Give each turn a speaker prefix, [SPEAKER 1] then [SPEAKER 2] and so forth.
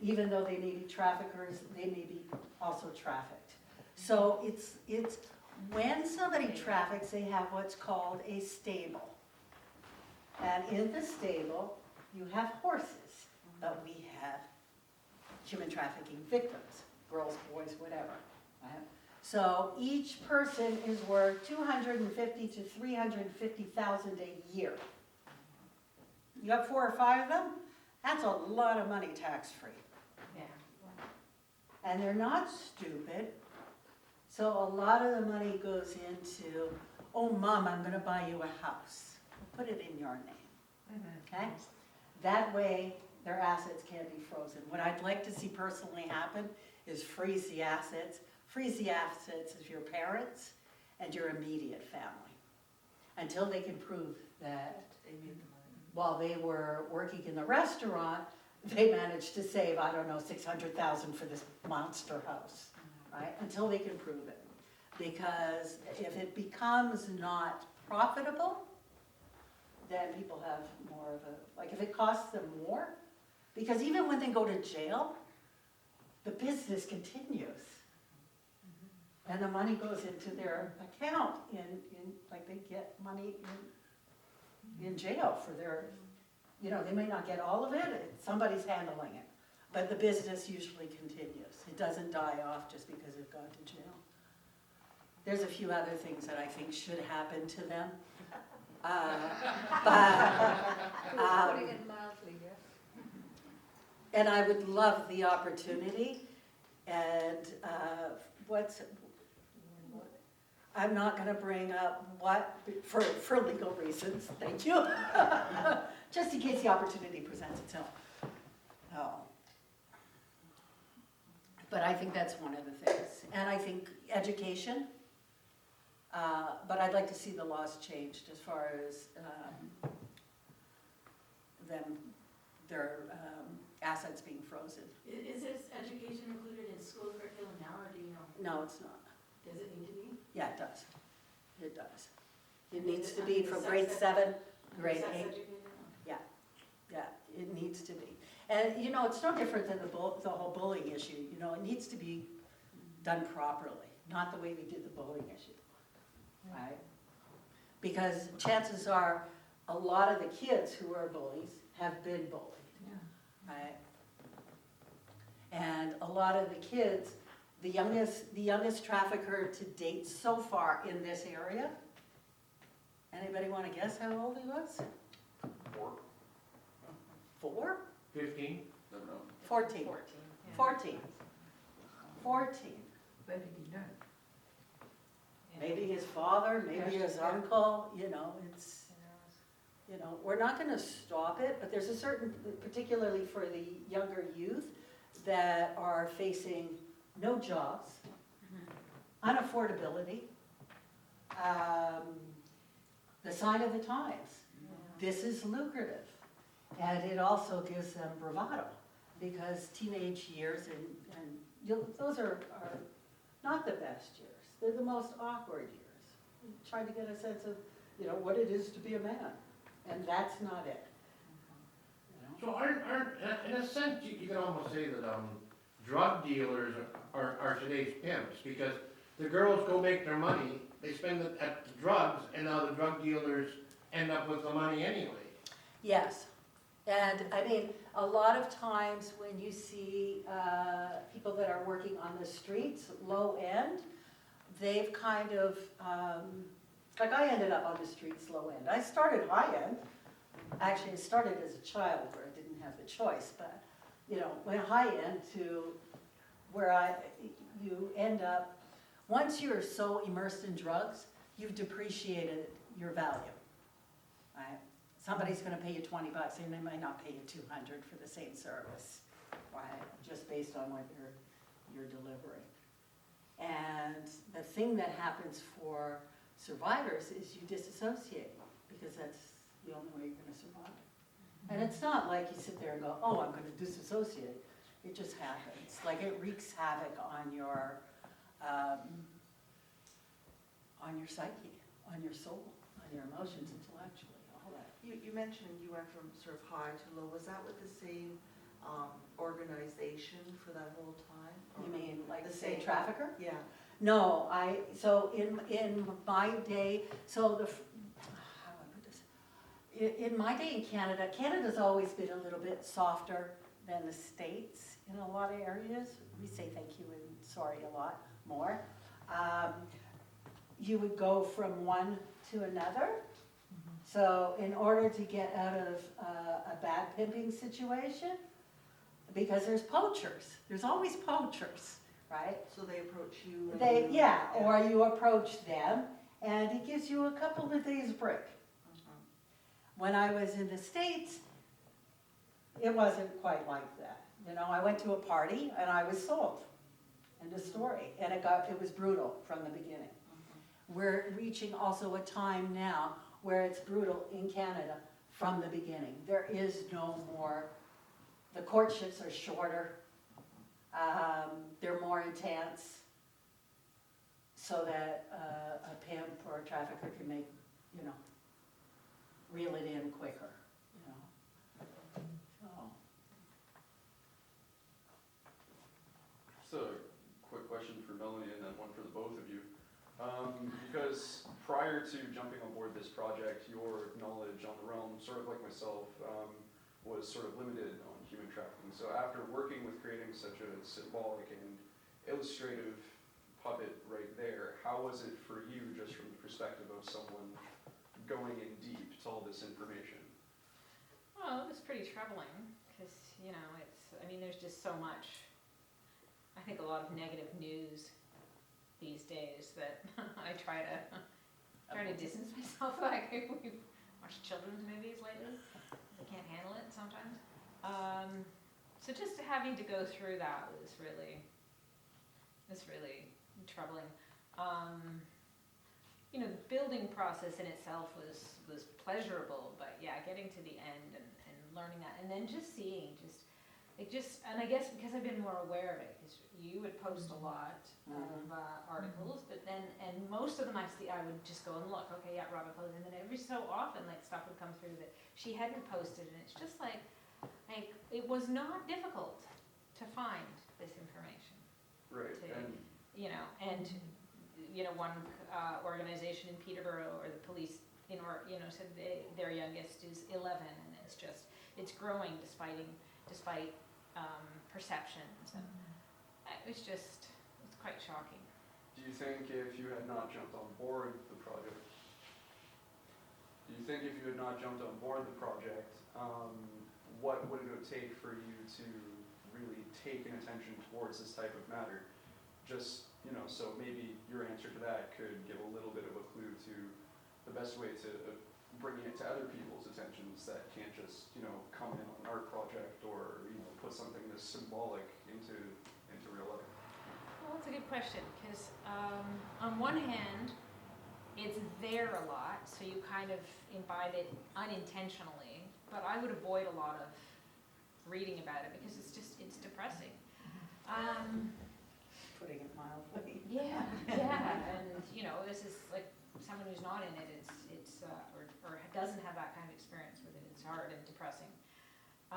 [SPEAKER 1] even though they may be traffickers, they may be also trafficked. So it's when somebody traffics, they have what's called a stable. And in the stable, you have horses, but we have human trafficking victims, girls, boys, whatever. Right? So each person is worth $250,000 to $350,000 a year. You have 4 or 5 of them, that's a lot of money tax-free.
[SPEAKER 2] Yeah.
[SPEAKER 1] And they're not stupid. So a lot of the money goes into, oh, Mom, I'm going to buy you a house. Put it in your name, okay? That way, their assets can't be frozen. What I'd like to see personally happen is freeze the assets. Freeze the assets of your parents and your immediate family until they can prove that while they were working in the restaurant, they managed to save, I don't know, $600,000 for this monster house, right? Until they can prove it. Because if it becomes not profitable, then people have more of a, like if it costs them more, because even when they go to jail, the business continues. And the money goes into their account in like they get money in jail for their, you know, they may not get all of it, somebody's handling it. But the business usually continues. It doesn't die off just because they've gone to jail. There's a few other things that I think should happen to them.
[SPEAKER 2] Putting it mildly, yes.
[SPEAKER 1] And I would love the opportunity, and I'm not going to bring up what, for legal reasons, thank you, just in case the opportunity presents itself. Oh. But I think that's one of the things. And I think education, but I'd like to see the laws changed as far as their assets being frozen.
[SPEAKER 3] Is this education included in school curriculum now, or do you know?
[SPEAKER 1] No, it's not.
[SPEAKER 3] Does it need to be?
[SPEAKER 1] Yeah, it does. It does. It needs to be from grade 7, grade 8. Yeah, it needs to be. And you know, it's no different than the whole bullying issue. You know, it needs to be done properly, not the way we did the bullying issue, right? Because chances are, a lot of the kids who are bullies have been bullied, right? And a lot of the kids, the youngest trafficker to date so far in this area, anybody want to guess how old he was?
[SPEAKER 4] 4.
[SPEAKER 1] 4?
[SPEAKER 4] 15? Never know.
[SPEAKER 1] 14.
[SPEAKER 2] 14.
[SPEAKER 1] 14. 14.
[SPEAKER 2] Where did he learn?
[SPEAKER 1] Maybe his father, maybe his uncle, you know, it's, you know, we're not going to stop it, but there's a certain, particularly for the younger youth, that are facing no jobs, unaffordability, the sign of the times. This is lucrative. And it also gives them bravado, because teenage years, and those are not the best years. They're the most awkward years. Trying to get a sense of, you know, what it is to be a man. And that's not it. You know?
[SPEAKER 4] So aren't in a sense, you can almost say that drug dealers are today's pimps, because the girls go make their money, they spend it at the drugs, and now the drug dealers end up with the money anyway.
[SPEAKER 1] Yes. And I mean, a lot of times when you see people that are working on the streets, low end, they've kind of, like I ended up on the streets low end. I started high end. Actually, I started as a child where I didn't have the choice, but, you know, went high end to where you end up, once you're so immersed in drugs, you've depreciated your value, right? Somebody's going to pay you $20 and they might not pay you $200 for the same service, right? Just based on what you're delivering. And the thing that happens for survivors is you disassociate, because that's the only way you're going to survive. And it's not like you sit there and go, oh, I'm going to disassociate. It just happens. Like it wreaks havoc on your psyche, on your soul, on your emotions, intellectually.
[SPEAKER 5] You mentioned you went from sort of high to low. Was that with the same organization
[SPEAKER 1] like
[SPEAKER 5] The
[SPEAKER 1] say
[SPEAKER 5] same.
[SPEAKER 1] trafficker?
[SPEAKER 5] Yeah.
[SPEAKER 1] No, so in my day, so how do I put this? In my day in Canada, Canada's always been a little bit softer than the States in a lot of areas. We say thank you and sorry a lot more. You would go from one to another. So in order to get out of a bad pimping situation, because there's poachers, there's always poachers, right?
[SPEAKER 5] So they approach you. and
[SPEAKER 1] They,
[SPEAKER 5] you-
[SPEAKER 1] yeah, or you approach them, and it gives you a couple of days break.
[SPEAKER 5] Mhm.
[SPEAKER 1] When I was in the States, it wasn't quite like that. You know, I went to a party and I was sold. End of story. And it was brutal from the beginning. We're reaching also a time now where it's brutal in Canada from the beginning. There is no more, the courtships are shorter. They're more intense so that a pimp or a trafficker can make, you know, reel it in quicker, you know. So,
[SPEAKER 6] So, quick question for Melanie and then one for the both of you. Because prior to jumping on board this project, your knowledge on the realm, sort of like myself, was sort of limited on human trafficking. So after working with creating such a symbolic and illustrative puppet right there, how was it for you, just from the perspective of someone going in deep to all this information?
[SPEAKER 7] Well, it was pretty troubling because, you know, there's just so much, I think a lot of negative news these days that I try to distance myself. Like we've watched children's movies lately. I can't handle it sometimes. So just having to go through that was really troubling. You know, the building process in itself was pleasurable, but yeah, getting to the end and learning that, and then just seeing, and I guess because I've been more aware of it, because you would post a lot of articles, but then, and most of them I would just go and look, okay, yeah, Robin posted, and then every so often, like, stuff would come through that she hadn't posted, and it's just like, it was not difficult to find this information.
[SPEAKER 6] Right, and
[SPEAKER 7] You know, and, you know, one organization in Peterborough, or the police, said their youngest is 11, and it's growing despite perceptions, and it's quite shocking.
[SPEAKER 6] do you think if you had not jumped on board the project, what would it take for you to really take an attention towards this type of matter? Just, you know, so maybe your answer to that could give a little bit of a clue to the best way to bringing it to other people's attentions that can't just, you know, come in on an art project or, you know, put something this symbolic into real life.
[SPEAKER 7] Well, that's a good question, because on one hand, it's there a lot, so you kind of imbibe it unintentionally, but I would avoid a lot of reading about it because it's depressing.
[SPEAKER 1] putting it mildly.
[SPEAKER 7] Yeah, and you know, this is like someone who's not in it, or doesn't have that kind of experience with it, it's hard. And